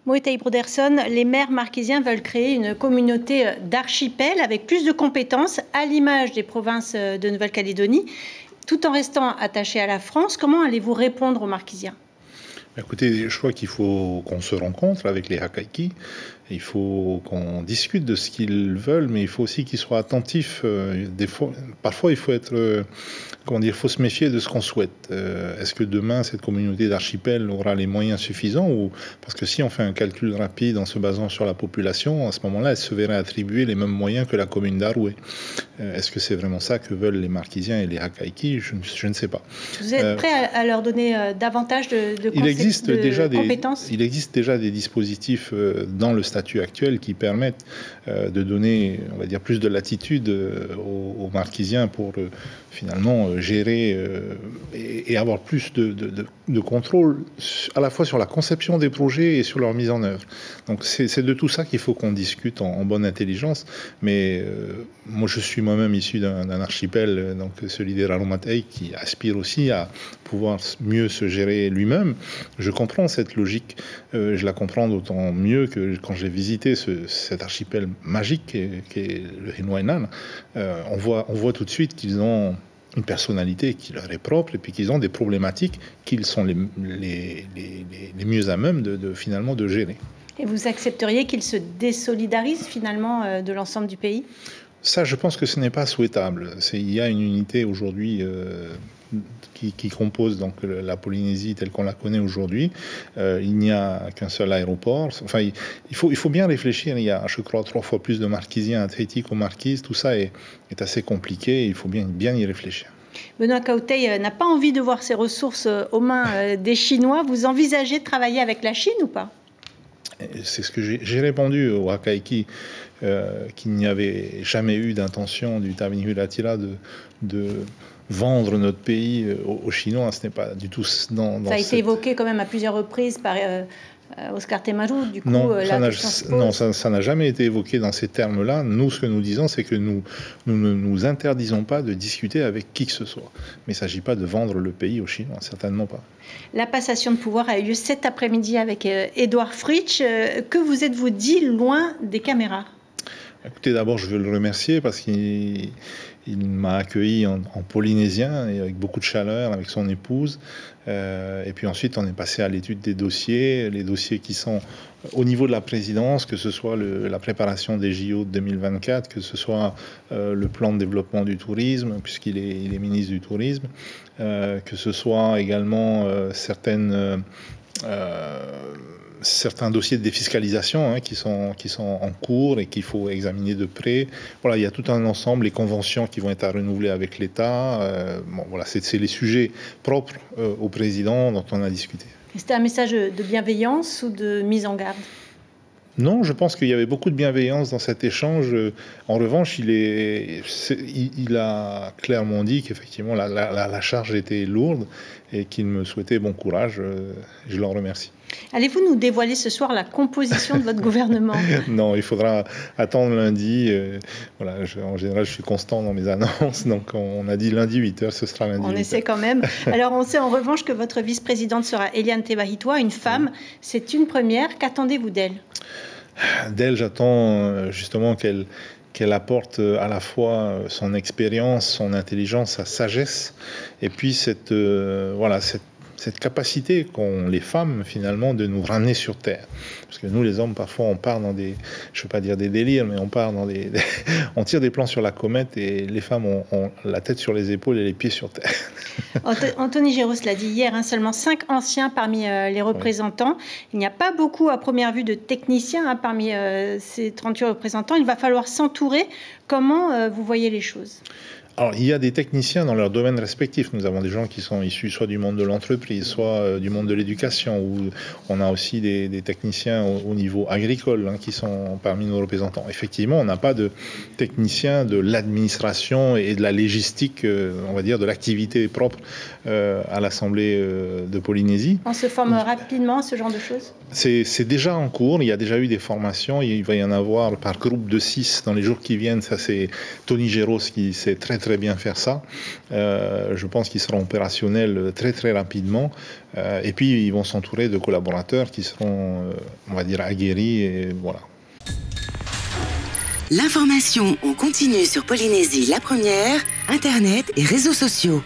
Moïtei Broderson, les maires marquisiens veulent créer une communauté d'archipels avec plus de compétences, à l'image des provinces de Nouvelle-Calédonie, tout en restant attachés à la France. Comment allez-vous répondre aux marquisiens ? Écoutez, je crois qu'il faut qu'on se rencontre avec les Hakaiki. Il faut qu'on discute de ce qu'ils veulent, mais il faut aussi qu'ils soient attentifs. Parfois, il faut être, faut se méfier de ce qu'on souhaite. Est-ce que demain, cette communauté d'archipels aura les moyens suffisants parce que si on fait un calcul rapide en se basant sur la population, à ce moment-là, elle se verrait attribuer les mêmes moyens que la commune d'Aroué. Est-ce que c'est vraiment ça que veulent les Marquisiens et les Hakaiki ? Je ne sais pas. Vous êtes prêt à leur donner davantage de compétences ? Il existe déjà des dispositifs dans le statut actuel qui permettent de donner, on va dire, plus de latitude aux Marquisiens pour finalement gérer et avoir plus de contrôle à la fois sur la conception des projets et sur leur mise en œuvre. Donc c'est de tout ça qu'il faut qu'on discute en bonne intelligence. Mais moi, je suis moi-même issu d'un archipel, donc celui des Raromatei, qui aspire aussi à pouvoir mieux se gérer lui-même. Je comprends cette logique. Je la comprends d'autant mieux que quand j'ai visité cet archipel magique qu'est le Hinoïnan, on voit tout de suite qu'ils ont une personnalité qui leur est propre et puis qu'ils ont des problématiques qu'ils sont les mieux à même finalement de gérer. Et vous accepteriez qu'ils se désolidarisent finalement de l'ensemble du pays ? Ça, je pense que ce n'est pas souhaitable. Il y a une unité aujourd'hui qui compose donc la Polynésie telle qu'on la connaît aujourd'hui. Il n'y a qu'un seul aéroport. Enfin, il faut bien réfléchir. Il y a, je crois, 3 fois plus de Marquisiens à Tahiti qu'aux Marquises. Tout ça est assez compliqué. Il faut bien y réfléchir. Benoît Kautei n'a pas envie de voir ses ressources aux mains des Chinois. Vous envisagez de travailler avec la Chine ou pas ? C'est ce que j'ai répondu aux Hakaiki, qu'il n'y avait jamais eu d'intention du Tavinhulatila de vendre notre pays aux Chinois. Ce n'est pas du tout dans ça a été évoqué quand même à plusieurs reprises par Oscar Temaru. Du coup, ça n'a jamais été évoqué dans ces termes-là. Nous, ce que nous disons, c'est que nous ne nous interdisons pas de discuter avec qui que ce soit. Mais il ne s'agit pas de vendre le pays aux Chinois, certainement pas. La passation de pouvoir a eu lieu cet après-midi avec Édouard Fritsch. Que vous êtes-vous dit loin des caméras ? Écoutez, d'abord, je veux le remercier parce qu'il m'a accueilli en polynésien et avec beaucoup de chaleur avec son épouse. Et puis ensuite, on est passé à l'étude des dossiers, les dossiers qui sont au niveau de la présidence, que ce soit la préparation des JO de 2024, que ce soit le plan de développement du tourisme, puisqu'il est ministre du Tourisme, que ce soit également certains dossiers de défiscalisation qui sont en cours et qu'il faut examiner de près. Voilà, il y a tout un ensemble, les conventions qui vont être à renouveler avec l'État. C'est les sujets propres au président dont on a discuté. C'était un message de bienveillance ou de mise en garde ? Non, je pense qu'il y avait beaucoup de bienveillance dans cet échange. En revanche, il a clairement dit qu'effectivement la charge était lourde et qu'il me souhaitait bon courage. Je l'en remercie. Allez-vous nous dévoiler ce soir la composition de votre gouvernement ? Non, il faudra attendre lundi. En général, je suis constant dans mes annonces. Donc, on a dit lundi 8h, ce sera lundi 8h. On essaie quand même. Alors, on sait en revanche que votre vice-présidente sera Eliane Tebahitoa, une femme. C'est une première. Qu'attendez-vous d'elle ? D'elle, j'attends justement qu'elle apporte à la fois son expérience, son intelligence, sa sagesse, et puis cette capacité qu'ont les femmes finalement de nous ramener sur terre. Parce que nous les hommes parfois on part dans je ne veux pas dire des délires, mais on part dans on tire des plans sur la comète et les femmes ont la tête sur les épaules et les pieds sur terre. Anthony Géraud l'a dit hier, seulement 5 anciens parmi les représentants. Oui. Il n'y a pas beaucoup à première vue de techniciens parmi ces 38 représentants. Il va falloir s'entourer. Comment vous voyez les choses ? Alors, il y a des techniciens dans leur domaine respectif. Nous avons des gens qui sont issus soit du monde de l'entreprise, soit du monde de l'éducation, où on a aussi des techniciens au niveau agricole qui sont parmi nos représentants. Effectivement, on n'a pas de techniciens de l'administration et de la logistique, on va dire, de l'activité propre à l'Assemblée de Polynésie. On se forme rapidement à ce genre de choses ? C'est déjà en cours. Il y a déjà eu des formations. Il va y en avoir par groupe de 6 dans les jours qui viennent. Ça, c'est Tony Géraud qui s'est très très bien faire ça. Je pense qu'ils seront opérationnels très très rapidement. Et puis ils vont s'entourer de collaborateurs qui seront, on va dire, aguerris. Et voilà. L'information en continu sur Polynésie la première, Internet et réseaux sociaux.